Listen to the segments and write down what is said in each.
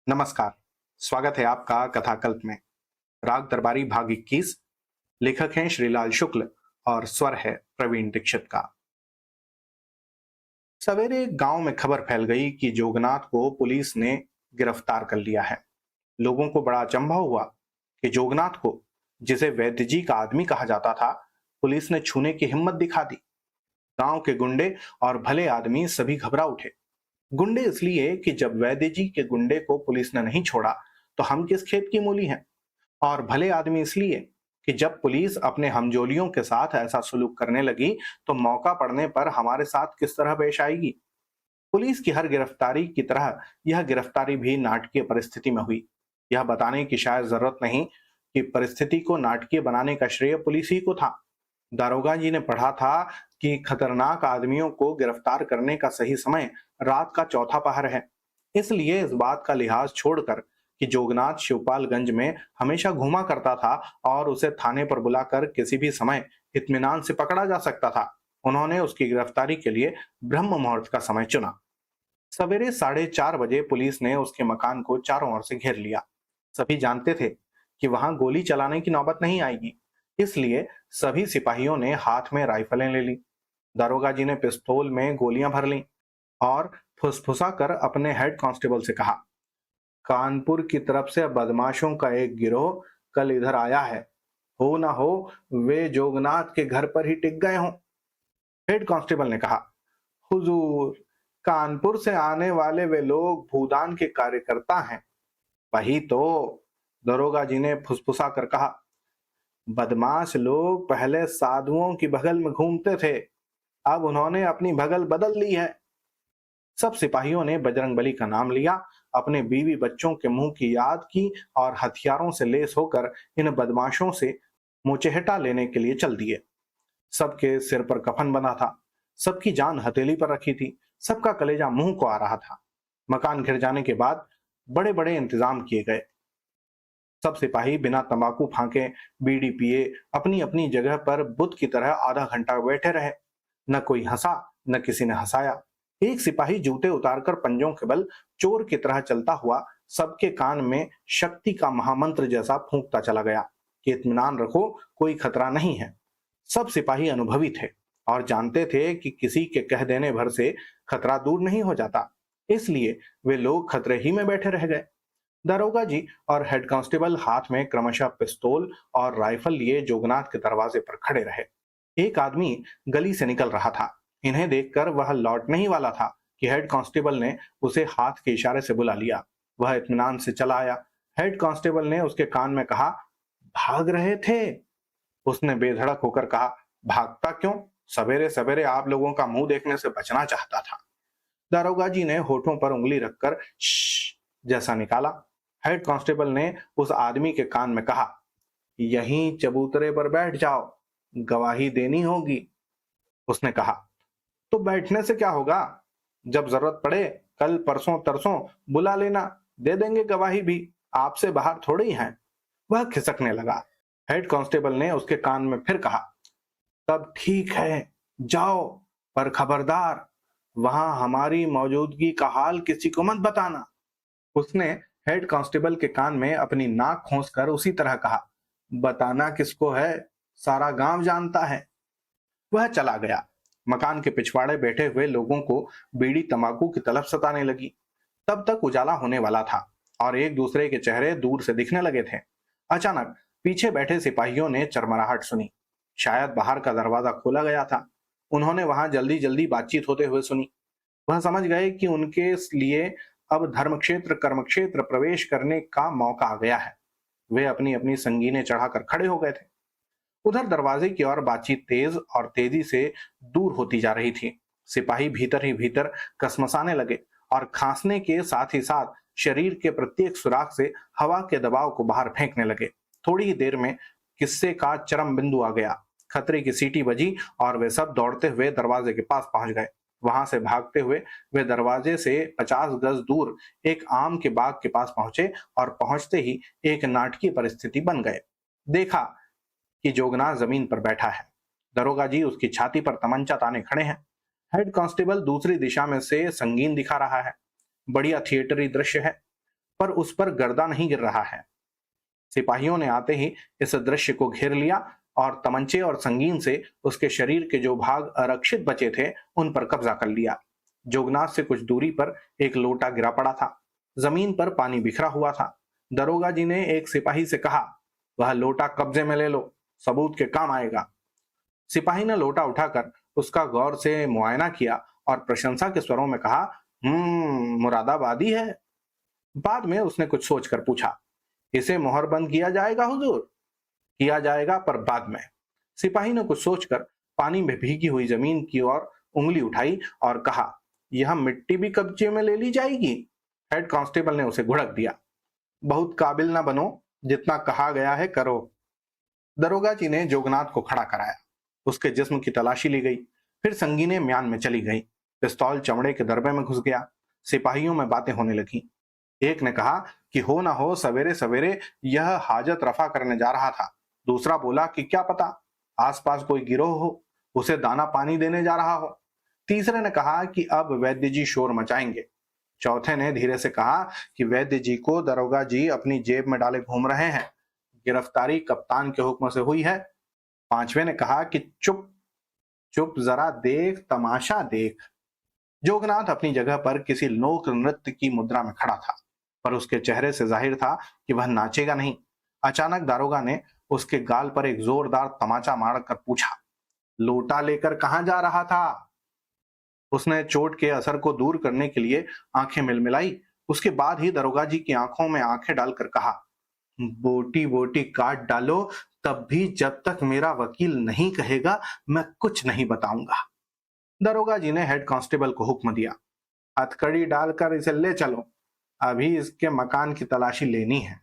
नमस्कार। स्वागत है आपका कथाकल्प में। राग दरबारी भाग 21। लेखक हैं श्रीलाल शुक्ल और स्वर है प्रवीण दीक्षित का। सवेरे गांव में खबर फैल गई कि जोगनाथ को पुलिस ने गिरफ्तार कर लिया है। लोगों को बड़ा अचंभा हुआ कि जोगनाथ को, जिसे वैद्य जी का आदमी कहा जाता था, पुलिस ने छूने की हिम्मत दिखा दी। गांव के गुंडे और भले आदमी सभी घबरा उठे। गुंडे इसलिए कि जब वैद्य जी के गुंडे को पुलिस ने नहीं छोड़ा तो हम किस खेत की मूली हैं, और भले आदमी इसलिए कि जब पुलिस अपने हमजोलियों के साथ ऐसा सुलूक करने लगी तो मौका पड़ने पर हमारे साथ किस तरह पेश आएगी। पुलिस की हर गिरफ्तारी की तरह यह गिरफ्तारी भी नाटकीय परिस्थिति में हुई। यह बताने की शायद जरूरत नहीं कि परिस्थिति को नाटकीय बनाने का श्रेय पुलिस ही को था। दारोगा जी ने पढ़ा था कि खतरनाक आदमियों को गिरफ्तार करने का सही समय रात का चौथा पहर है। इसलिए इस बात का लिहाज छोड़कर कि जोगनाथ शिवपालगंज में हमेशा घूमा करता था और उसे थाने पर बुलाकर किसी भी समय इत्मीनान से पकड़ा जा सकता था, उन्होंने उसकी गिरफ्तारी के लिए ब्रह्म मुहूर्त का समय चुना। सवेरे 4:30 बजे पुलिस ने उसके मकान को चारों ओर से घेर लिया। सभी जानते थे कि वहां गोली चलाने की नौबत नहीं आएगी, इसलिए सभी सिपाहियों ने हाथ में राइफलें ले ली। दारोगा जी ने पिस्तौल में गोलियां भर लीं और फुसफुसा कर अपने हेड कांस्टेबल से कहा, कानपुर की तरफ से बदमाशों का एक गिरोह कल इधर आया है। हो ना हो वे जोगनाथ के घर पर ही टिक गए हों। हेड कांस्टेबल ने कहा, हुजूर, कानपुर से आने वाले वे लोग भूदान के कार्यकर्ता हैं। वही तो, दरोगा जी ने फुसफुसा कर कहा, बदमाश लोग पहले साधुओं की बगल में घूमते थे, अब उन्होंने अपनी भगल बदल ली है। सब सिपाहियों ने बजरंगबली का नाम लिया, अपने बीवी बच्चों के मुंह की याद की और हथियारों से लेस होकर इन बदमाशों से मुचेहटा लेने के लिए चल दिए। सबके सिर पर कफन बंधा था, सबकी जान हथेली पर रखी थी, सबका कलेजा मुंह को आ रहा था। मकान घिर जाने के बाद बड़े बड़े इंतजाम किए गए। सब सिपाही बिना तंबाकू फांके, बीड़ी पिए अपनी अपनी जगह पर बुत की तरह आधा घंटा बैठे रहे। न कोई हंसा, न किसी ने हंसाया। एक सिपाही जूते उतारकर पंजों के बल चोर की तरह चलता हुआ सबके कान में शक्ति का महामंत्र जैसा फूंकता चला गया कि इत्मीनान रखो, कोई खतरा नहीं है। सब सिपाही अनुभवी थे और जानते थे कि किसी के कह देने भर से खतरा दूर नहीं हो जाता, इसलिए वे लोग खतरे ही में बैठे रह गए। दारोगा जी और हेड कांस्टेबल हाथ में क्रमशः पिस्तौल और राइफल लिए जोगनाथ के दरवाजे पर खड़े रहे। एक आदमी गली से निकल रहा था। इन्हें देखकर वह लौटने ही वाला था कि हेड कांस्टेबल ने उसे हाथ के इशारे से बुला लिया। वह इत्मीनान से चला आया। हेड कांस्टेबल ने उसके कान में कहा, भाग रहे थे? उसने बेधड़क होकर कहा, भागता क्यों, सवेरे सवेरे आप लोगों का मुंह देखने से बचना चाहता था। दारोगा जी ने होठों पर उंगली रखकर श्श जैसा निकाला। हेड कांस्टेबल ने उस आदमी के कान में कहा, यहीं चबूतरे पर बैठ जाओ, गवाही देनी होगी। उसने कहा, तो बैठने से क्या होगा, जब जरूरत पड़े कल परसों तरसों बुला लेना, दे देंगे गवाही भी, आपसे बाहर थोड़े ही हैं। वह खिसकने लगा। हेड कांस्टेबल ने उसके कान में फिर कहा, तब ठीक है, जाओ, पर खबरदार, वहां हमारी मौजूदगी का हाल किसी को मत बताना। उसने हेड कांस्टेबल के कान में अपनी नाक खोंसकर उसी तरह कहा, बताना किसको है, सारा गांव जानता है। वह चला गया। मकान के पिछवाड़े बैठे हुए लोगों को बीड़ी तंबाकू की तलब सताने लगी। तब तक उजाला होने वाला था और एक दूसरे के चेहरे दूर से दिखने लगे थे। अचानक पीछे बैठे सिपाहियों ने चरमराहट सुनी। शायद बाहर का दरवाजा खोला गया था। उन्होंने वहां जल्दी जल्दी बातचीत होते हुए सुनी। वह समझ गए कि उनके लिए अब धर्मक्षेत्र कर्मक्षेत्र प्रवेश करने का मौका आ गया है। वे अपनी अपनी संगीनें चढ़ाकर खड़े हो गए थे। उधर दरवाजे की ओर बातचीत तेज और तेजी से दूर होती जा रही थी। सिपाही भीतर ही भीतर कसमसाने लगे और खांसने के साथ ही साथ शरीर के प्रत्येक सुराख से हवा के दबाव को बाहर फेंकने लगे। थोड़ी ही देर में किस्से का चरम बिंदु आ गया। खतरे की सीटी बजी और वे सब दौड़ते हुए दरवाजे के पास पहुंच गए। वहां से भागते हुए वे दरवाजे से 50 गज दूर एक आम के बाग के पास पहुंचे और पहुंचते ही एक नाटकीय परिस्थिति बन गए। देखा कि जोगनाथ जमीन पर बैठा है। दरोगा जी उसकी छाती पर तमंचा ताने खड़े हैं। हेड कांस्टेबल दूसरी दिशा में से संगीन दिखा रहा है। बढ़िया थिएटरी दृश्य है, पर उस पर गर्दा नहीं गिर रहा है। सिपाहियों ने आते ही इस दृश्य को घेर लिया और तमंचे और संगीन से उसके शरीर के जो भाग आरक्षित बचे थे उन पर कब्जा कर लिया। जोगनाथ से कुछ दूरी पर एक लोटा गिरा पड़ा था। जमीन पर पानी बिखरा हुआ था। दरोगा जी ने एक सिपाही से कहा, वह लोटा कब्जे में ले लो, सबूत के काम आएगा। सिपाही ने लोटा उठाकर उसका गौर से मुआयना किया और प्रशंसा के स्वरों में कहा, मुरादाबादी है। बाद में उसने कुछ सोचकर पूछा, इसे मोहरबंद किया जाएगा हुजूर? किया जाएगा, पर बाद में। सिपाही ने कुछ सोचकर पानी में भीगी हुई जमीन की ओर उंगली उठाई और कहा, यह मिट्टी भी कब्जे में ले ली जाएगी? हेड कांस्टेबल ने उसे घुड़क दिया, बहुत काबिल ना बनो, जितना कहा गया है करो। दरोगा जी ने जोगनाथ को खड़ा कराया। उसके जिस्म की तलाशी ली गई। फिर संगीने म्यान में चली गई। पिस्तौल चमड़े के दरबे में घुस गया। सिपाहियों में बातें होने लगी। एक ने कहा कि हो ना हो सवेरे सवेरे यह हाजत रफा करने जा रहा था। दूसरा बोला कि क्या पता आसपास कोई गिरोह हो, उसे दाना पानी देने जा रहा हो। तीसरे ने कहा कि अब वैद्य जी शोर मचाएंगे। चौथे ने धीरे से कहा कि वैद्य जी को दरोगा जी अपनी जेब में डाले घूम रहे हैं, गिरफ्तारी कप्तान के हुक्म से हुई है। पांचवें ने कहा कि चुप चुप, जरा देख, तमाशा देख। जोगनाथ अपनी जगह पर किसी लोक नृत्य की मुद्रा में खड़ा था, पर उसके चेहरे से जाहिर था कि वह नाचेगा नहीं। अचानक दारोगा ने उसके गाल पर एक जोरदार तमाचा मारकर पूछा, लोटा लेकर कहां जा रहा था? उसने चोट के असर को दूर करने के लिए आंखें मिलमिलाई। उसके बाद ही दरोगा जी की आंखों में आंखें डालकर कहा, बोटी बोटी काट डालो, तब भी जब तक मेरा वकील नहीं कहेगा मैं कुछ नहीं बताऊंगा। दरोगा जी ने हेड कांस्टेबल को हुक्म दिया, हथकड़ी डालकर इसे ले चलो, अभी इसके मकान की तलाशी लेनी है।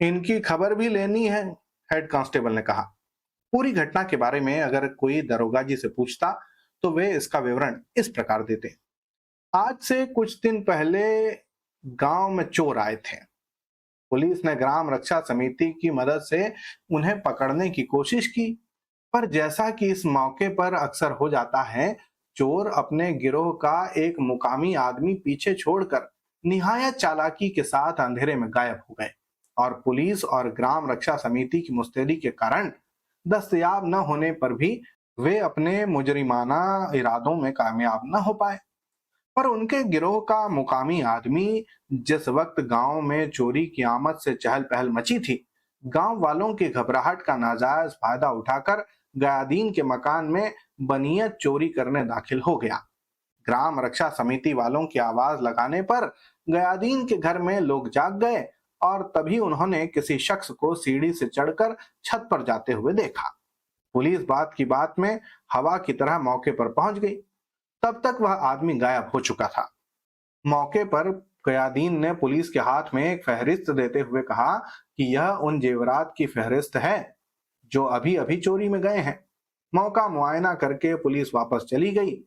इनकी खबर भी लेनी है, हेड कांस्टेबल ने कहा। पूरी घटना के बारे में अगर कोई दरोगा जी से पूछता तो वे इसका विवरण इस प्रकार देते, आज से कुछ दिन पहले गांव में चोर आए थे। पुलिस ने ग्राम रक्षा समिति की मदद से उन्हें पकड़ने की कोशिश की, पर जैसा कि इस मौके पर अक्सर हो जाता है, चोर अपने गिरोह का एक मुकामी आदमी पीछे छोड़कर निहायत चालाकी के साथ अंधेरे में गायब हो गए और पुलिस और ग्राम रक्षा समिति की मुस्तैदी के कारण दस्तयाब न होने पर भी वे अपने मुजरिमाना इरादों में कामयाब न हो पाए। पर उनके गिरोह का मुकामी आदमी जिस वक्त गांव में चोरी की आमद से चहल पहल मची थी, गांव वालों की घबराहट का नाजायज फायदा उठाकर गयादीन के मकान में बनियत चोरी करने दाखिल हो गया। ग्राम रक्षा समिति वालों की आवाज लगाने पर गयादीन के घर में लोग जाग गए और तभी उन्होंने किसी शख्स को सीढ़ी से चढ़कर छत पर जाते हुए देखा। पुलिस बात की बात में हवा की तरह मौके पर पहुंच गई। तब तक वह आदमी गायब हो चुका था। मौके पर गयादीन ने पुलिस के हाथ में एक फहरिस्त देते हुए कहा कि यह उन जेवरात की फहरिस्त है जो अभी अभी चोरी में गए हैं। मौका मुआयना करके पुलिस वापस चली गई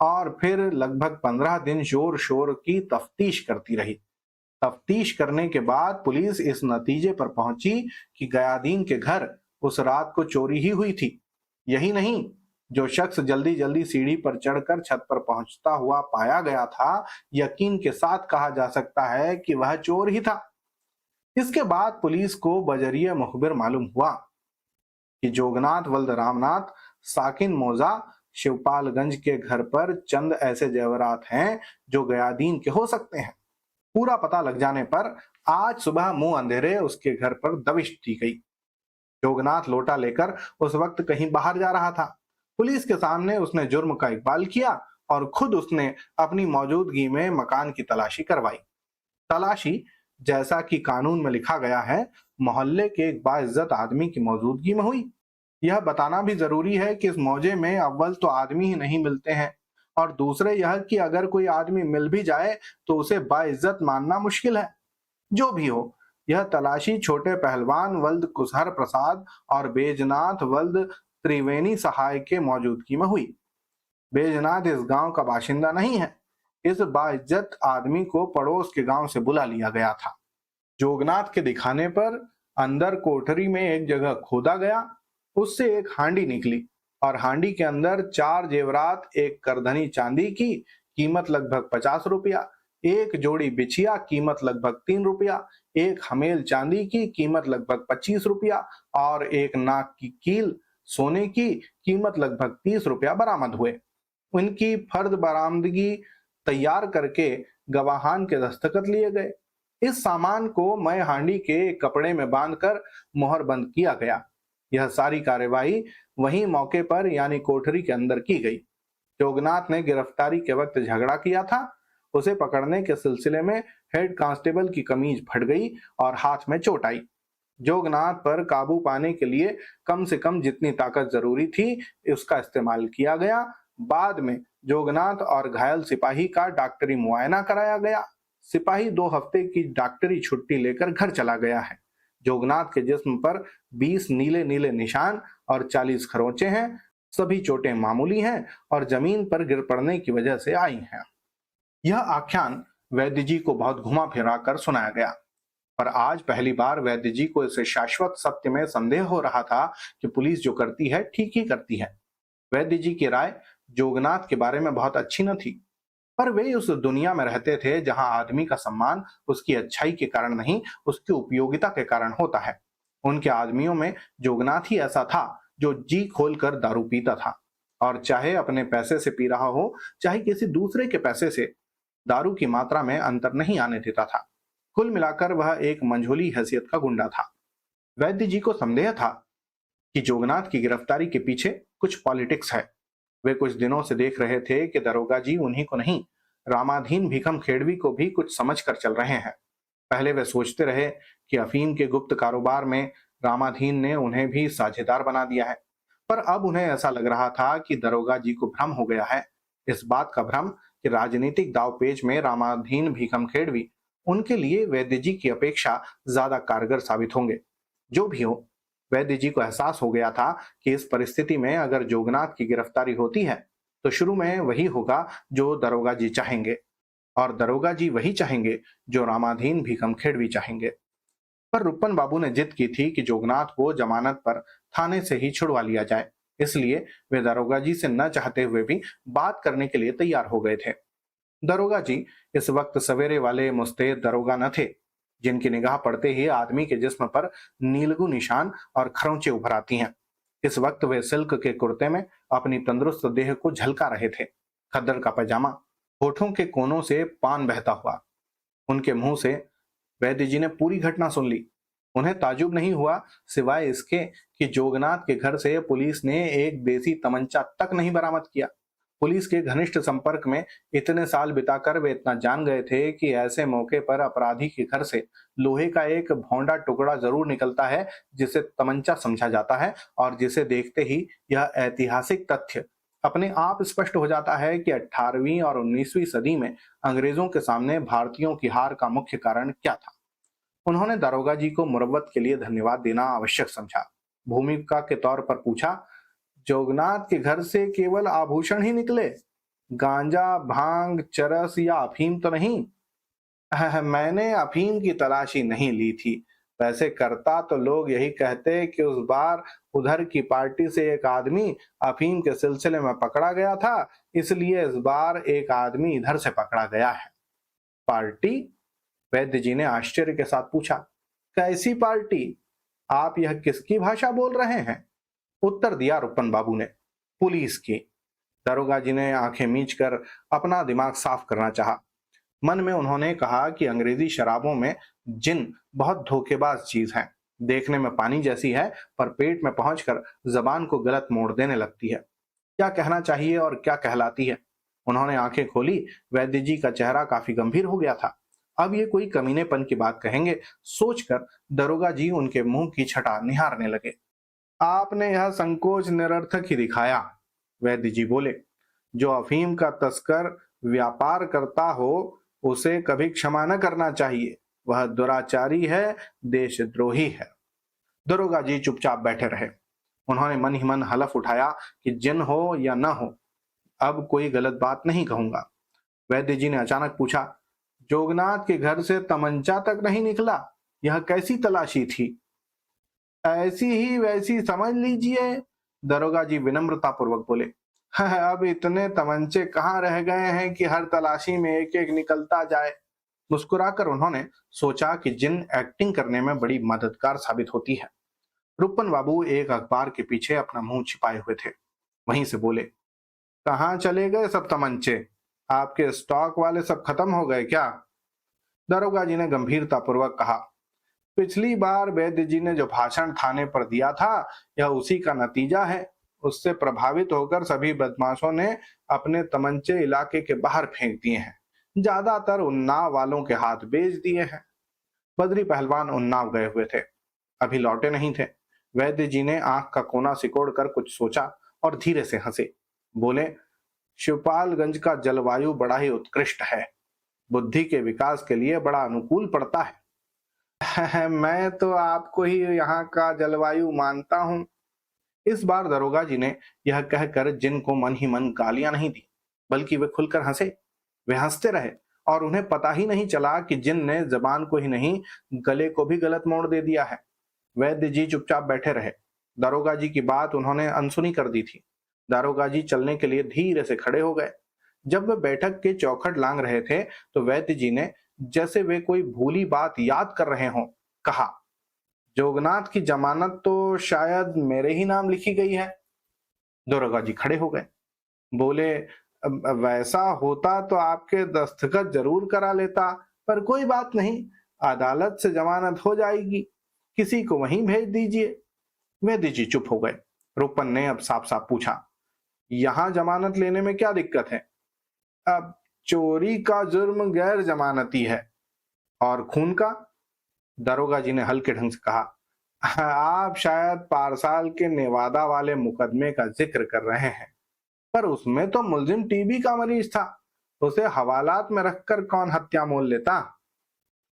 और फिर लगभग 15 दिन जोर शोर की तफ्तीश करती रही। तफ्तीश करने के बाद पुलिस इस नतीजे पर पहुंची कि गयादीन के घर उस रात को चोरी ही हुई थी। यही नहीं, जो शख्स जल्दी जल्दी सीढ़ी पर चढ़कर छत पर पहुंचता हुआ पाया गया था, यकीन के साथ कहा जा सकता है कि वह चोर ही था। इसके बाद पुलिस को बजरिया मुखबिर मालूम हुआ कि जोगनाथ वल्द रामनाथ साकिन मौजा शिवपालगंज के घर पर चंद ऐसे जेवरात हैं जो गयादीन के हो सकते हैं। पूरा पता लग जाने पर आज सुबह मुंह अंधेरे उसके घर पर दबिश दी गई। जोगनाथ लोटा लेकर उस वक्त कहीं बाहर जा रहा था। पुलिस के सामने उसने जुर्म का इकबाल किया और खुद उसने अपनी मौजूदगी में मकान की तलाशी करवाई। तलाशी, जैसा कि कानून में लिखा गया है, मोहल्ले के एक बाइज्जत आदमी की मौजूदगी में हुई। यह बताना भी जरूरी है कि इस मौजे में अव्वल तो आदमी ही नहीं मिलते हैं और दूसरे यह कि अगर कोई आदमी मिल भी जाए तो उसे बाइज्जत मानना मुश्किल है। जो भी हो, यह तलाशी छोटे पहलवान वल्द कुसहर प्रसाद और बैजनाथ वल्द त्रिवेणी सहाय के मौजूदगी में हुई। बैजनाथ इस गांव का बाशिंदा नहीं है। इस बाइज्जत आदमी को पड़ोस के गांव से बुला लिया गया था। जोगनाथ के दिखाने पर अंदर कोठरी में एक जगह खोदा गया। उससे एक हांडी निकली और हांडी के अंदर 4 जेवरात, एक करधनी चांदी की, कीमत लगभग 50 रुपया, एक जोड़ी बिछिया कीमत लगभग 3 रुपया, एक हमेल चांदी की कीमत लगभग 25 रुपया और एक नाक की कील सोने की कीमत लगभग 30 रुपया बरामद हुए। उनकी फर्द बरामदगी तैयार करके गवाहान के दस्तखत लिए गए। इस सामान को मय हांडी के एक कपड़े में बांधकर मोहर बंद किया गया। यह सारी कार्यवाही वहीं मौके पर यानी कोठरी के अंदर की गई। जोगनाथ ने गिरफ्तारी के वक्त झगड़ा किया था। उसे पकड़ने के सिलसिले में हेड कांस्टेबल की कमीज फट गई और हाथ में चोट आई। जोगनाथ पर काबू पाने के लिए कम से कम जितनी ताकत जरूरी थी उसका इस्तेमाल किया गया। बाद में जोगनाथ और घायल सिपाही का डॉक्टरी मुआयना कराया गया। सिपाही 2 हफ्ते की डॉक्टरी छुट्टी लेकर घर चला गया है। जोगनाथ के जिस्म पर 20 नीले नीले निशान और 40 खरोंचे हैं। सभी चोटें मामूली हैं और जमीन पर गिर पड़ने की वजह से आई हैं। यह आख्यान वैद्य जी को बहुत घुमा फिरा कर सुनाया गया, पर आज पहली बार वैद्य जी को इस शाश्वत सत्य में संदेह हो रहा था कि पुलिस जो करती है ठीक ही करती है। वैद्य जी की राय जोगनाथ के बारे में बहुत अच्छी न थी, पर वे उस दुनिया में रहते थे जहां आदमी का सम्मान उसकी अच्छाई के कारण नहीं, उसकी उपयोगिता के कारण होता है। उनके आदमियों में जोगनाथ ही ऐसा था जो जी खोलकर दारू पीता था, और चाहे अपने पैसे से पी रहा हो चाहे किसी दूसरे के पैसे से, दारू की मात्रा में अंतर नहीं आने देता था। कुल मिलाकर वह एक मंझोली हैसियत का गुंडा था। वैद्य जी को संदेह था कि जोगनाथ की गिरफ्तारी के पीछे कुछ पॉलिटिक्स है। वे कुछ दिनों से देख रहे थे कि दरोगा जी उन्हीं को नहीं, रामाधीन भीखम खेड़वी को भी कुछ समझ कर चल रहे हैं। पहले वे सोचते रहे कि अफीम के गुप्त कारोबार में रामाधीन ने उन्हें भी साझेदार बना दिया है, पर अब उन्हें ऐसा लग रहा था कि दरोगा जी को भ्रम हो गया है। इस बात का भ्रम कि राजनीतिक दावपेच में रामाधीन भीखम खेड़वी उनके लिए वैद्य जी की अपेक्षा ज्यादा कारगर साबित होंगे। जो भी हो, वैद्य जी को एहसास हो गया था कि इस परिस्थिति में अगर जोगनाथ की गिरफ्तारी होती है तो शुरू में वही होगा जो दरोगा जी चाहेंगे, और दरोगा जी वही चाहेंगे जो रामाधीन भीखम खेड़वी चाहेंगे। पर रुपन बाबू ने जिद की थी कि जोगनाथ को जमानत पर थाने से ही छुड़वा लिया जाए, इसलिए वे दरोगा जी से न चाहते हुए भी बात करने के लिए तैयार हो गए थे। दरोगा जी इस वक्त सवेरे वाले मुस्तैद दरोगा न थे, जिनकी निगाह पड़ते ही आदमी के जिस्म पर नीलगु निशान और खरोंचे उभर आती हैं। इस वक्त वे सिल्क के कुर्ते में अपनी तंदुरुस्त देह को झलका रहे थे। खद्दर का पैजामा, होठों के कोनों से पान बहता हुआ। उनके मुंह से वैद्य जी ने पूरी घटना सुन ली। उन्हें ताजुब नहीं हुआ, सिवाय इसके कि जोगनाथ के घर से पुलिस ने एक देसी तमंचा तक नहीं बरामद किया। पुलिस के घनिष्ठ संपर्क में इतने साल बिताकर वे इतना जान गए थे कि ऐसे मौके पर अपराधी के घर से लोहे का एक भौंडा टुकड़ा जरूर निकलता है जिसे तमंचा समझा जाता है, और जिसे देखते ही यह ऐतिहासिक तथ्य अपने आप स्पष्ट हो जाता है कि 18वीं और 19वीं सदी में अंग्रेजों के सामने भारतीयों की हार का मुख्य कारण क्या था। उन्होंने दारोगा जी को मुरव्वत के लिए धन्यवाद देना आवश्यक समझा। भूमिका के तौर पर पूछा, जोगनाथ के घर से केवल आभूषण ही निकले? गांजा, भांग, चरस या अफीम तो नहीं? मैंने अफीम की तलाशी नहीं ली थी। वैसे करता तो लोग यही कहते कि उस बार उधर की पार्टी से एक आदमी अफीम के सिलसिले में पकड़ा गया था, इसलिए इस बार एक आदमी इधर से पकड़ा गया है। पार्टी? वैद्य जी ने आश्चर्य के साथ पूछा, कैसी पार्टी? आप यह किसकी भाषा बोल रहे हैं? उत्तर दिया रुपन बाबू ने, पुलिस की। दरोगा जी ने आंखें मीच कर अपना दिमाग साफ करना चाहा। मन में उन्होंने कहा कि अंग्रेजी शराबों में जिन बहुत धोखेबाज चीज है, देखने में पानी जैसी है पर पेट में पहुंचकर जबान को गलत मोड़ देने लगती है। क्या कहना चाहिए और क्या कहलाती है। उन्होंने आंखें खोली। वैद्य जी का चेहरा काफी गंभीर हो गया था। अब ये कोई कमीनेपन की बात कहेंगे सोचकर दरोगा जी उनके मुंह की छटा निहारने लगे। आपने यह संकोच निरर्थक ही दिखाया, वैद्य जी बोले। जो अफीम का तस्कर व्यापार करता हो उसे कभी क्षमा न करना चाहिए। वह दुराचारी है, देशद्रोही है। दरोगा जी चुपचाप बैठे रहे। उन्होंने मन ही मन हलफ उठाया कि जिन हो या न हो, अब कोई गलत बात नहीं कहूंगा। वैद्य जी ने अचानक पूछा, जोगनाथ के घर से तमंचा तक नहीं निकला? यह कैसी तलाशी थी? ऐसी ही वैसी समझ लीजिए, दरोगा जी विनम्रता पूर्वक बोले। अब इतने तमंचे कहाँ रह गए हैं कि हर तलाशी में एक एक निकलता जाए। मुस्कुराकर उन्होंने सोचा कि जिन एक्टिंग करने में बड़ी मददगार साबित होती है। रुपन बाबू एक अखबार के पीछे अपना मुंह छिपाए हुए थे। वहीं से बोले, कहाँ चले गए सब तमंचे? आपके स्टॉक वाले सब खत्म हो गए क्या? दारोगा जी ने गंभीरता पूर्वक कहा, पिछली बार वैद्य जी ने जो भाषण थाने पर दिया था, यह उसी का नतीजा है। उससे प्रभावित होकर सभी बदमाशों ने अपने तमंचे इलाके के बाहर फेंक दिए हैं। ज्यादातर उन्नाव वालों के हाथ बेच दिए हैं। बद्री पहलवान उन्नाव गए हुए थे, अभी लौटे नहीं थे। वैद्य जी ने आंख का कोना सिकोड़कर कुछ सोचा और धीरे से हंसे। बोले, शिवपालगंज का जलवायु बड़ा ही उत्कृष्ट है, बुद्धि के विकास के लिए बड़ा अनुकूल पड़ता है। मैं तो आपको ही यहाँ का जलवायु मानता हूँ। इस बार दरोगा जी ने यह कहकर जिन को मन ही मन गालियां नहीं दी, बल्कि वे खुलकर हंसे। वे हंसते रहे और उन्हें पता ही नहीं चला कि जिन ने जबान को ही नहीं, गले को भी गलत मोड़ दे दिया है। वैद्य जी चुपचाप बैठे रहे। दारोगा जी की बात उन्होंने अनसुनी कर दी थी। दारोगा जी चलने के लिए धीरे से खड़े हो गए। जब वे बैठक के चौखट लांग रहे थे तो वैद्य जी ने, जैसे वे कोई भूली बात याद कर रहे हों, कहा, जोगनाथ की जमानत तो शायद मेरे ही नाम लिखी गई है। दारोगा जी खड़े हो गए। बोले, वैसा होता तो आपके दस्तखत जरूर करा लेता, पर कोई बात नहीं, अदालत से जमानत हो जाएगी, किसी को वहीं भेज दीजिए। वैद्य जी चुप हो गए। रूपन ने अब साफ साफ पूछा, यहां जमानत लेने में क्या दिक्कत है? अब चोरी का जुर्म गैर जमानती है, और खून का? दारोगा जी ने हल्के ढंग से कहा, आप शायद पारसाल के नेवादा वाले मुकदमे का जिक्र कर रहे हैं, पर उसमें तो मुलजिम टीबी का मरीज था, उसे हवालात में रखकर कौन हत्या मोल लेता?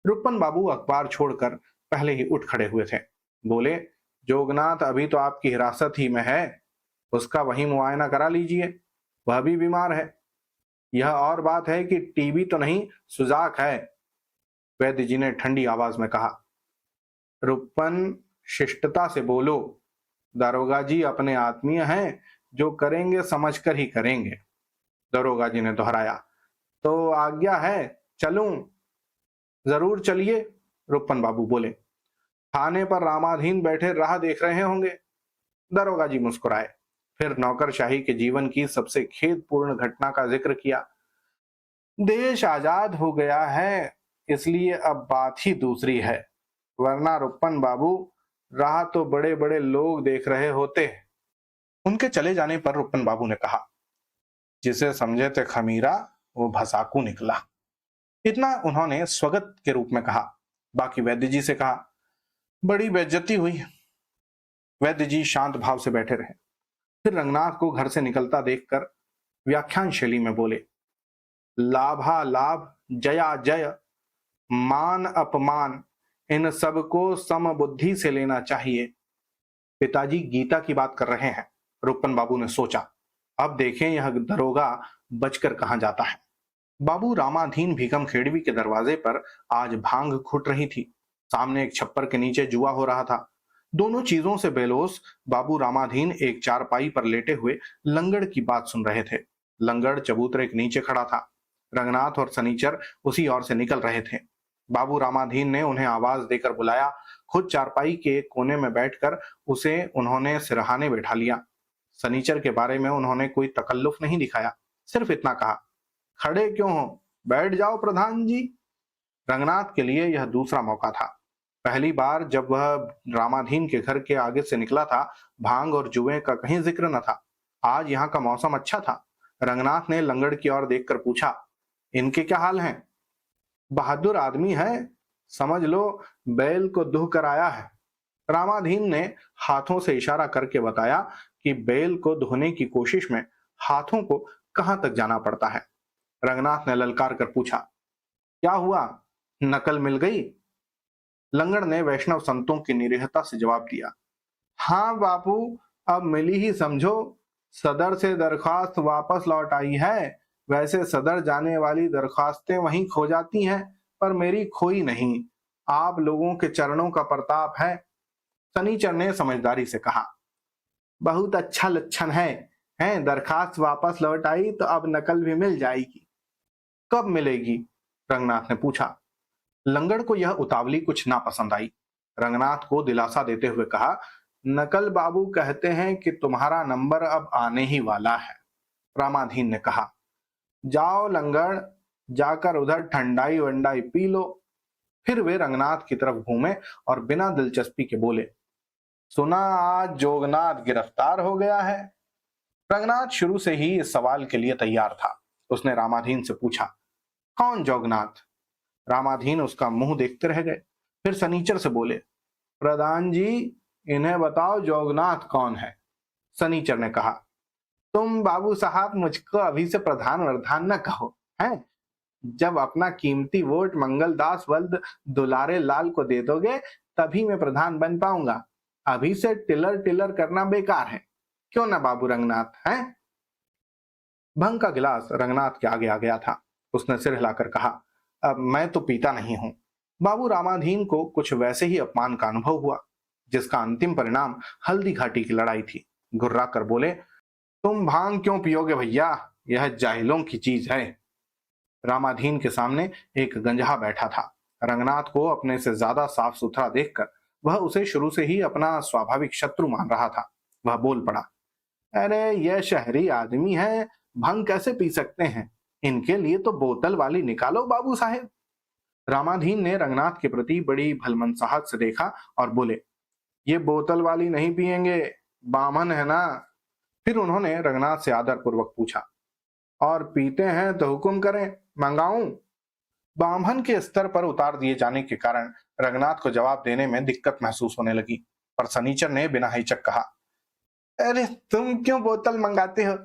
रुपन बाबू अखबार छोड़कर पहले ही उठ खड़े हुए थे। बोले, जोगनाथ अभी तो आपकी हिरासत ही में है, उसका वही मुआयना करा लीजिए, वह भी बीमार है। यह और बात है कि टीबी तो नहीं, सुजाक है। वैद्य जी ने ठंडी आवाज में कहा। रुपन, शिष्टता से बोलो, दारोगा जी अपने आत्मीय हैं, जो करेंगे समझकर ही करेंगे। दारोगा जी ने दोहराया, तो आज्ञा है, चलूं? जरूर चलिए, रुपन बाबू बोले। थाने पर रामाधीन बैठे राह देख रहे होंगे। दारोगा जी मुस्कुराए, फिर नौकरशाही के जीवन की सबसे खेदपूर्ण घटना का जिक्र किया। देश आजाद हो गया है, इसलिए अब बात ही दूसरी है, वरना रुपन बाबू, राह तो बड़े बड़े लोग देख रहे होते। उनके चले जाने पर रुपन बाबू ने कहा, जिसे समझे थे खमीरा, वो भसाकू निकला। इतना उन्होंने स्वगत के रूप में कहा। बाकी वैद्य जी से कहा, बड़ी बेइज्जती हुई। वैद्य जी शांत भाव से बैठे रहे। फिर रंगनाथ को घर से निकलता देखकर व्याख्यान शैली में बोले, लाभा लाभ, जया जय, मान अपमान, इन सबको समबुद्धि से लेना चाहिए। पिताजी गीता की बात कर रहे हैं, रुपन बाबू ने सोचा। अब देखें यह दरोगा बचकर कहां जाता है। बाबू रामाधीन भीकम खेड़वी के दरवाजे पर आज भांग घुट रही थी। सामने एक छप्पर के नीचे जुआ हो रहा था। दोनों चीजों से बेलोस बाबू रामाधीन एक चारपाई पर लेटे हुए लंगड़ की बात सुन रहे थे। लंगड़ चबूतरे के नीचे खड़ा था। रंगनाथ और सनीचर उसी ओर से निकल रहे थे। बाबू रामाधीन ने उन्हें आवाज देकर बुलाया। खुद चारपाई के एक कोने में बैठकर उसे उन्होंने सिरहाने बैठा लिया। सनीचर के बारे में उन्होंने कोई तकल्लुफ नहीं दिखाया, सिर्फ इतना कहा, खड़े क्यों हो, बैठ जाओ प्रधान जी। रंगनाथ के लिए यह दूसरा मौका था। पहली बार जब वह रामाधीन के घर के आगे से निकला था, भांग और जुए का कहीं जिक्र न था। आज यहाँ का मौसम अच्छा था। रंगनाथ ने लंगड़ की ओर देखकर पूछा, इनके क्या हाल हैं? बहादुर आदमी है, समझ लो बैल को दुह कर आया है। रामाधीन ने हाथों से इशारा करके बताया कि बैल को धोने की कोशिश में हाथों को कहां तक जाना पड़ता है। रंगनाथ ने ललकार कर पूछा, क्या हुआ, नकल मिल गई? लंगड़ ने वैष्णव संतों की निरीहता से जवाब दिया, हाँ बापू, अब मिली ही समझो। सदर से दरखास्त वापस लौट आई है। वैसे सदर जाने वाली दरखास्तें वहीं खो जाती हैं, पर मेरी खोई नहीं। आप लोगों के चरणों का प्रताप है। सनीचर ने समझदारी से कहा, बहुत अच्छा लक्षण है। हैं, दरखास्त वापस लौट आई तो अब नकल भी मिल जाएगी। कब मिलेगी? रंगनाथ ने पूछा। लंगड़ को यह उतावली कुछ ना पसंद आई। रंगनाथ को दिलासा देते हुए कहा, नकल बाबू कहते हैं कि तुम्हारा नंबर अब आने ही वाला है। रामाधीन ने कहा, जाओ लंगड़, जाकर उधर ठंडाई वंडाई पी लो। फिर वे रंगनाथ की तरफ घूमे और बिना दिलचस्पी के बोले, सुना आज जोगनाथ गिरफ्तार हो गया है। रंगनाथ शुरू से ही इस सवाल के लिए तैयार था। उसने रामाधीन से पूछा, कौन जोगनाथ? रामाधीन उसका मुंह देखते रह गए। फिर सनीचर से बोले, प्रधान जी, इन्हें बताओ जोगनाथ कौन है? सनीचर ने कहा, तुम बाबू साहब मुझको अभी से प्रधान वर्धान न कहो, हैं? जब अपना कीमती वोट मंगलदास वल्द दुलारे लाल को दे दोगे तभी मैं प्रधान बन पाऊंगा। अभी से टिलर टिलर करना बेकार है, क्यों ना बाबू रंगनाथ? हैं? भंग का गिलास रंगनाथ के आगे आ गया था। उसने सिर हिलाकर कहा, अब मैं तो पीता नहीं हूं। बाबू रामाधीन को कुछ वैसे ही अपमान का अनुभव हुआ, जिसका अंतिम परिणाम हल्दी घाटी की लड़ाई थी। गुर्रा कर बोले, तुम भांग क्यों पियोगे भैया? यह जाहिलों की चीज है। रामाधीन के सामने एक गंजहा बैठा था। रंगनाथ को अपने से ज्यादा साफ सुथरा देखकर वह उसे शुरू से ही अपना स्वाभाविक शत्रु मान रहा था। वह बोल पड़ा, अरे यह शहरी आदमी है, भंग कैसे पी सकते हैं? इनके लिए तो बोतल वाली निकालो बाबू साहेब। रामाधीन ने रंगनाथ के प्रति बड़ी भलमनसाहट से देखा और बोले, ये बोतल वाली नहीं पिएंगे, बामन है ना? फिर उन्होंने रंगनाथ से आदर पूर्वक पूछा, और पीते हैं तो हुक्म करें, मंगाऊं? बामन के स्तर पर उतार दिए जाने के कारण रंगनाथ को जवाब देने में दिक्कत महसूस होने लगी। पर सनीचर ने बिना हिचक कहा, अरे तुम क्यों बोतल मंगाते हो?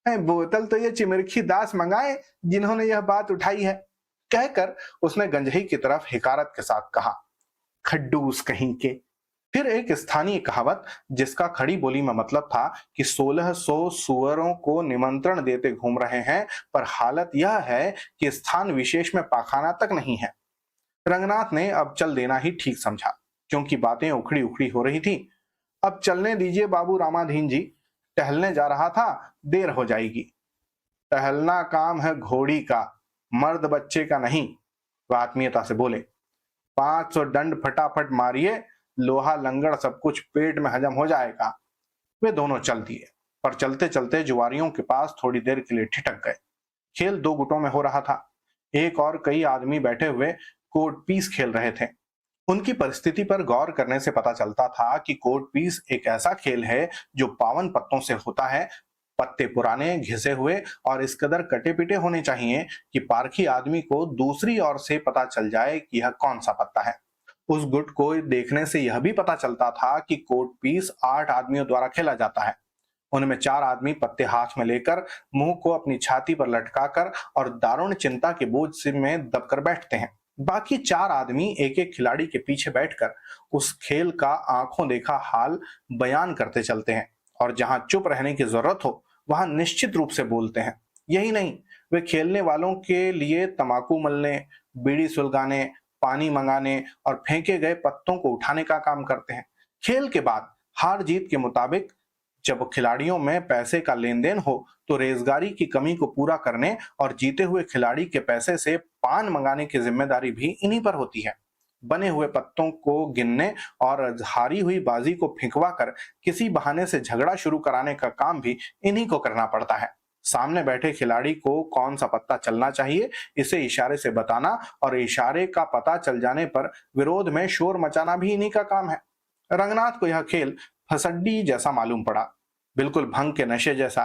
बोतल तो ये चिमरखी दास मंगाए जिन्होंने यह बात उठाई है। कहकर उसने गंजही की तरफ हिकारत के साथ कहा, खड्डूस कहीं के। फिर एक स्थानीय कहावत, जिसका खड़ी बोली में मतलब था कि 1600 सुअरों को निमंत्रण देते घूम रहे हैं, पर हालत यह है कि स्थान विशेष में पाखाना तक नहीं है। रंगनाथ ने अब चल देना ही ठीक समझा, क्योंकि बातें उखड़ी उखड़ी हो रही थी। अब चलने दीजिए बाबू रामाधीन जी, टहलने जा रहा था, देर हो जाएगी। टहलना काम है घोड़ी का, मर्द बच्चे का नहीं। वह आत्मीयता से बोले, 500 दंड फटाफट मारिए, लोहा लंगड़ सब कुछ पेट में हजम हो जाएगा। वे दोनों चल दिए, पर चलते चलते जुआरियों के पास थोड़ी देर के लिए ठिठक गए। खेल दो गुटों में हो रहा था। एक और कई आदमी बैठे हुए कोर्ट पीस खेल रहे थे। उनकी परिस्थिति पर गौर करने से पता चलता था कि कोर्ट पीस एक ऐसा खेल है जो 52 पत्तों से होता है। पत्ते पुराने, घिसे हुए और इस कदर कटे पिटे होने चाहिए कि पारखी आदमी को दूसरी ओर से पता चल जाए कि यह कौन सा पत्ता है। उस गुट को देखने से यह भी पता चलता था कि कोर्ट पीस 8 आदमियों द्वारा खेला जाता है। उनमें 4 आदमी पत्ते हाथ में लेकर, मुंह को अपनी छाती पर लटकाकर और दारुण चिंता के बोझ से में दबकर बैठते हैं। बाकी 4 आदमी एक एक खिलाड़ी के पीछे बैठकर उस खेल का आंखों देखा हाल बयान करते चलते हैं, और जहां चुप रहने की जरूरत हो वहां निश्चित रूप से बोलते हैं। यही नहीं, वे खेलने वालों के लिए तमाकू मलने, बीड़ी सुलगाने, पानी मंगाने और फेंके गए पत्तों को उठाने का काम करते हैं। खेल के बाद हार जीत के मुताबिक जब खिलाड़ियों में पैसे का लेन देन हो तो रेजगारी की कमी को पूरा करने और जीते हुए खिलाड़ी के पैसे से पान मंगाने की जिम्मेदारी भी इन्हीं पर होती है। बने हुए पत्तों को गिनने और हारी हुई बाजी को फिंकवा कर किसी बहाने से झगड़ा शुरू कराने का काम भी इन्हीं को करना पड़ता है। सामने बैठे खिलाड़ी को कौन सा पत्ता चलना चाहिए, इसे इशारे से बताना और इशारे का पता चल जाने पर विरोध में शोर मचाना भी इन्हीं का काम है। रंगनाथ को यह खेल फसड्डी जैसा मालूम पड़ा, बिल्कुल भंग के नशे जैसा।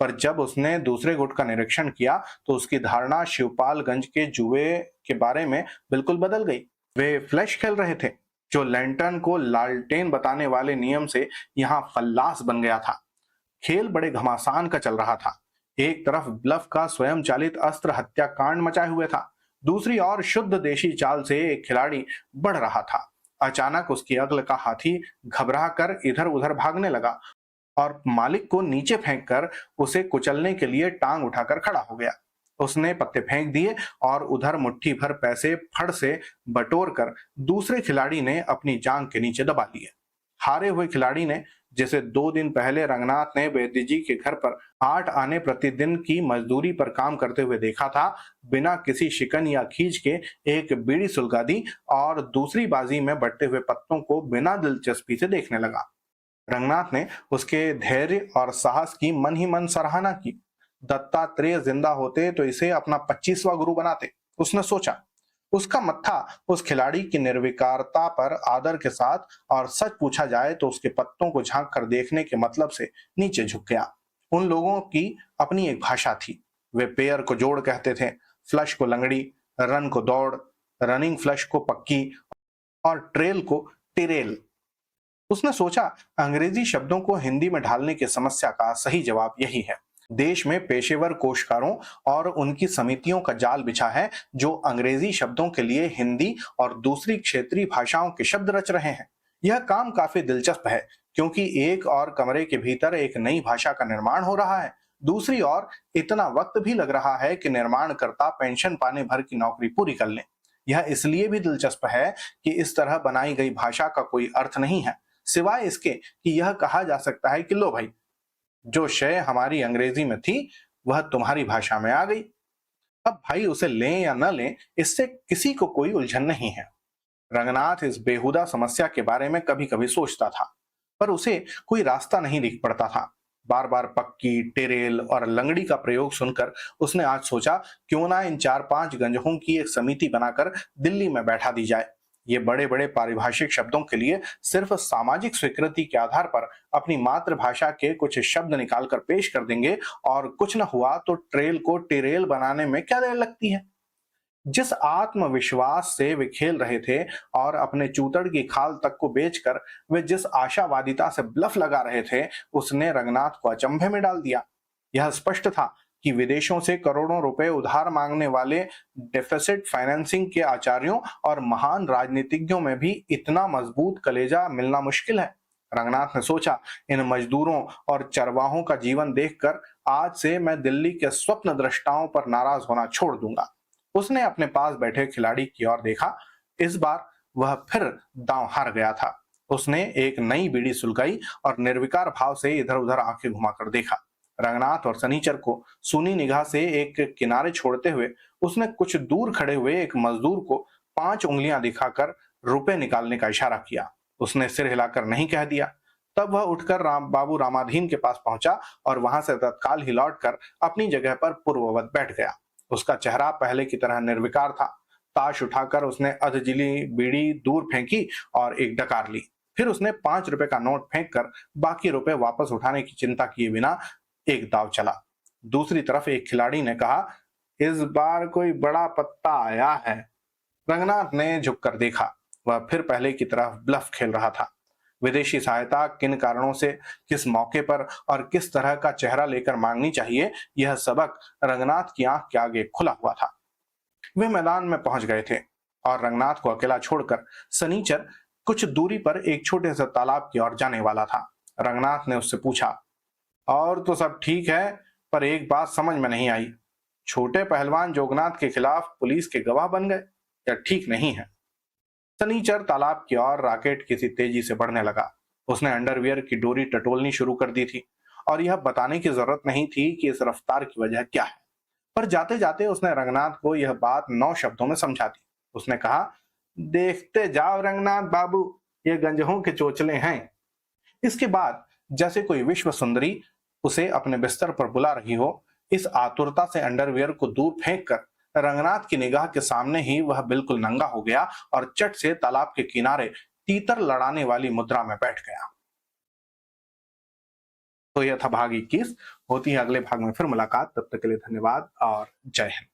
पर जब उसने दूसरे गुट का निरीक्षण किया तो उसकी धारणा शिवपालगंज के जुए के बारे में बिल्कुल बदल गई। वे फ्लैश खेल रहे थे, जो लैंटर्न को लालटेन बताने वाले नियम से यहाँ फल्लास बन गया था। खेल बड़े घमासान का चल रहा था। एक तरफ ब्लफ का स्वयं चालित अस्त्र हत्याकांड मचाए हुए था, दूसरी ओर शुद्ध देशी चाल से एक खिलाड़ी बढ़ रहा था। अचानक उसकी अक्ल का हाथी घबरा कर इधर उधर भागने लगा और मालिक को नीचे फेंककर उसे कुचलने के लिए टांग उठाकर खड़ा हो गया। उसने पत्ते फेंक दिए और उधर मुट्ठी भर पैसे फड़ से बटोर कर दूसरे खिलाड़ी ने अपनी जांग के नीचे दबा लिए। हारे हुए खिलाड़ी ने, जिसे 2 दिन पहले रंगनाथ ने वैद्य जी के घर पर 8 आने प्रतिदिन की मजदूरी पर काम करते हुए देखा था, बिना किसी शिकन या खींच के एक बीड़ी सुलगा दी और दूसरी बाजी में बटते हुए पत्तों को बिना दिलचस्पी से देखने लगा। रंगनाथ ने उसके धैर्य और साहस की मन ही मन सराहना की। दत्तात्रेय जिंदा होते तो इसे अपना 25वां गुरु बनाते, उसने सोचा। उसका मत्था उस खिलाड़ी की निर्विकारता पर आदर के साथ और सच पूछा जाए तो उसके पत्तों को झांक कर देखने के मतलब से नीचे झुक गया। उन लोगों की अपनी एक भाषा थी। वे पेयर को जोड़ कहते थे, फ्लश को लंगड़ी, रन को दौड़, रनिंग फ्लश को पक्की और ट्रेल को टिरेल। उसने सोचा, अंग्रेजी शब्दों को हिंदी में ढालने की समस्या का सही जवाब यही है। देश में पेशेवर कोशकारों और उनकी समितियों का जाल बिछा है, जो अंग्रेजी शब्दों के लिए हिंदी और दूसरी क्षेत्रीय भाषाओं के शब्द रच रहे हैं। यह काम काफी दिलचस्प है, क्योंकि एक और कमरे के भीतर एक नई भाषा का निर्माण हो रहा है। दूसरी ओर इतना वक्त भी लग रहा है कि निर्माणकर्ता पेंशन पाने भर की नौकरी पूरी कर लें। यह इसलिए भी दिलचस्प है कि इस तरह बनाई गई भाषा का कोई अर्थ नहीं है, सिवाय इसके कि यह कहा जा सकता है कि लो भाई, जो शय हमारी अंग्रेजी में थी वह तुम्हारी भाषा में आ गई। अब भाई उसे लें या न लें, इससे किसी को कोई उलझन नहीं है। रंगनाथ इस बेहुदा समस्या के बारे में कभी कभी सोचता था, पर उसे कोई रास्ता नहीं दिख पड़ता था। बार बार पक्की, टेरेल और लंगड़ी का प्रयोग सुनकर उसने आज सोचा, क्यों ना इन 4-5 गंजहों की एक समिति बनाकर दिल्ली में बैठा दी जाए। ये बड़े बड़े पारिभाषिक शब्दों के लिए सिर्फ सामाजिक स्वीकृति के आधार पर अपनी मातृभाषा के कुछ शब्द निकालकर पेश कर देंगे और कुछ न हुआ तो ट्रेल को टेरेल बनाने में क्या देर लगती है। जिस आत्मविश्वास से वे खेल रहे थे और अपने चूतड़ की खाल तक को बेचकर वे जिस आशावादिता से ब्लफ लगा रहे थे, उसने रंगनाथ को अचंभे में डाल दिया। यह स्पष्ट था कि विदेशों से करोड़ों रुपए उधार मांगने वाले डेफिसिट फाइनेंसिंग के आचार्यों और महान राजनीतिज्ञों में भी इतना मजबूत कलेजा मिलना मुश्किल है। रंगनाथ ने सोचा, इन मजदूरों और चरवाहों का जीवन देखकर आज से मैं दिल्ली के स्वप्न दृष्टाओं पर नाराज होना छोड़ दूंगा। उसने अपने पास बैठे खिलाड़ी की ओर देखा। इस बार वह फिर दांव हार गया था। उसने एक नई बीड़ी सुलगाई और निर्विकार भाव से इधर उधर आंखें घुमाकर देखा। रंगनाथ और सनीचर को सूनी निगाह से एक किनारे छोड़ते हुए उसने कुछ दूर खड़े हुए एक मजदूर को 5 उंगलियां दिखाकर रुपए निकालने का इशारा किया। उसने सिर हिलाकर नहीं कह दिया। तब वह उठकर बाबू रामाधीन के पास पहुंचा और वहां से तत्काल ही लौटकर अपनी जगह पर पूर्ववत बैठ गया। उसका चेहरा पहले की तरह निर्विकार था। ताश उठाकर उसने अधजिली बीड़ी दूर फेंकी और एक डकार ली। फिर उसने 5 रुपए का नोट फेंक कर बाकी रुपए वापस उठाने की चिंता किए बिना एक दाव चला। दूसरी तरफ एक खिलाड़ी ने कहा, इस बार कोई बड़ा पत्ता आया है। रंगनाथ ने झुककर देखा। वह फिर पहले की तरह ब्लफ खेल रहा था। विदेशी सहायता किन कारणों से, किस मौके पर और किस तरह का चेहरा लेकर मांगनी चाहिए, यह सबक रंगनाथ की आंख के आगे खुला हुआ था। वे मैदान में पहुंच गए थे और रंगनाथ को अकेला छोड़कर सनीचर कुछ दूरी पर एक छोटे से तालाब की ओर जाने वाला था। रंगनाथ ने उससे पूछा, और तो सब ठीक है, पर एक बात समझ में नहीं आई, छोटे पहलवान जोगनाथ के खिलाफ पुलिस के गवाह बन गए, या ठीक नहीं है? सनीचर तालाब की ओर रॉकेट किसी तेजी से बढ़ने लगा। उसने अंडरवियर की डोरी टटोलनी शुरू कर दी थी और यह बताने की जरूरत नहीं थी कि इस रफ्तार की वजह क्या है, पर जाते जाते उसने रंगनाथ को यह बात 9 शब्दों में समझा दी। उसने कहा, देखते जाओ रंगनाथ बाबू, ये गंजहों के चोचले हैं। इसके बाद जैसे कोई विश्व सुंदरी उसे अपने बिस्तर पर बुला रही हो, इस आतुरता से अंडरवियर को दूर फेंक कर रंगनाथ की निगाह के सामने ही वह बिल्कुल नंगा हो गया और चट से तालाब के किनारे तीतर लड़ाने वाली मुद्रा में बैठ गया। तो यह था भाग 21। होती है अगले भाग में फिर मुलाकात। तब तक के लिए धन्यवाद और जय हिंद।